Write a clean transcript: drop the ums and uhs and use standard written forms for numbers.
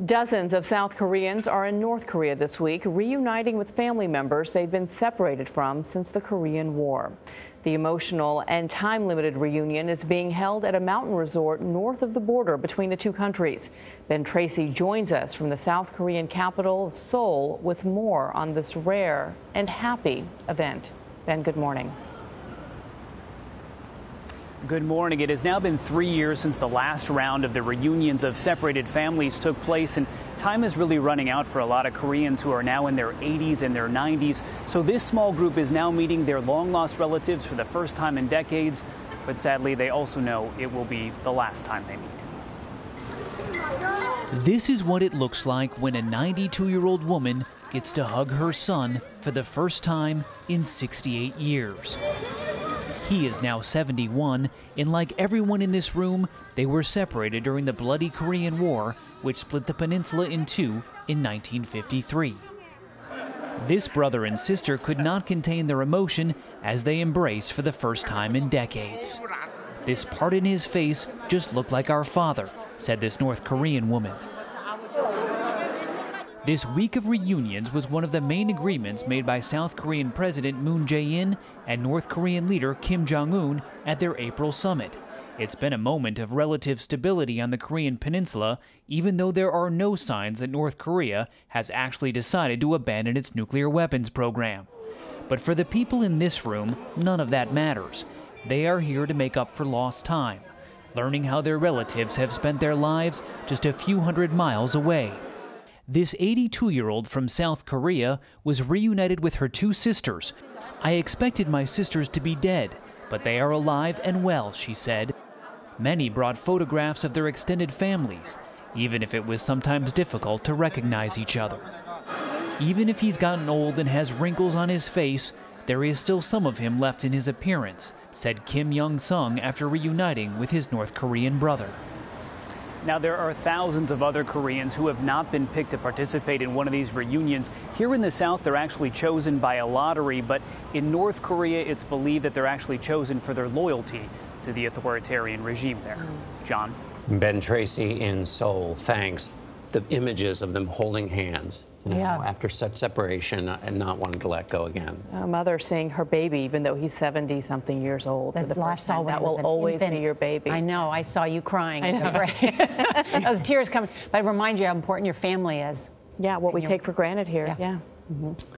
Dozens of South Koreans are in North Korea this week, reuniting with family members they've been separated from since the Korean War. The emotional and time-limited reunion is being held at a mountain resort north of the border between the two countries. Ben Tracy joins us from the South Korean capital, Seoul, with more on this rare and happy event. Ben, good morning. Good morning. It has now been 3 years since the last round of the reunions of separated families took place, and time is really running out for a lot of Koreans who are now in their 80s and their 90s. So this small group is now meeting their long-lost relatives for the first time in decades, but sadly they also know it will be the last time they meet. This is what it looks like when a 92-year-old woman gets to hug her son for the first time in 68 years. He is now 71, and like everyone in this room, they were separated during the bloody Korean War, which split the peninsula in two in 1953. This brother and sister could not contain their emotion as they embrace for the first time in decades. "This part in his face just looked like our father," said this North Korean woman. This week of reunions was one of the main agreements made by South Korean President Moon Jae-in and North Korean leader Kim Jong-un at their April summit. It's been a moment of relative stability on the Korean peninsula, even though there are no signs that North Korea has actually decided to abandon its nuclear weapons program. But for the people in this room, none of that matters. They are here to make up for lost time, learning how their relatives have spent their lives just a few hundred miles away. This 82-year-old from South Korea was reunited with her two sisters. "I expected my sisters to be dead, but they are alive and well," she said. Many brought photographs of their extended families, even if it was sometimes difficult to recognize each other. Even if he's gotten old and has wrinkles on his face, there is still some of him left in his appearance, said Kim Young-sung after reuniting with his North Korean brother. Now, there are thousands of other Koreans who have not been picked to participate in one of these reunions. Here in the South, they're actually chosen by a lottery, but in North Korea, it's believed that they're actually chosen for their loyalty to the authoritarian regime there. John? Ben Tracy in Seoul, thanks. The images of them holding hands after such separation and not wanting to let go again. A mother seeing her baby, even though he's 70-something years old. That last time, that will always be your baby. I know. I saw you crying. I know. Those tears coming. But I remind you how important your family is. Yeah, what we take for granted here. Yeah. Mm-hmm.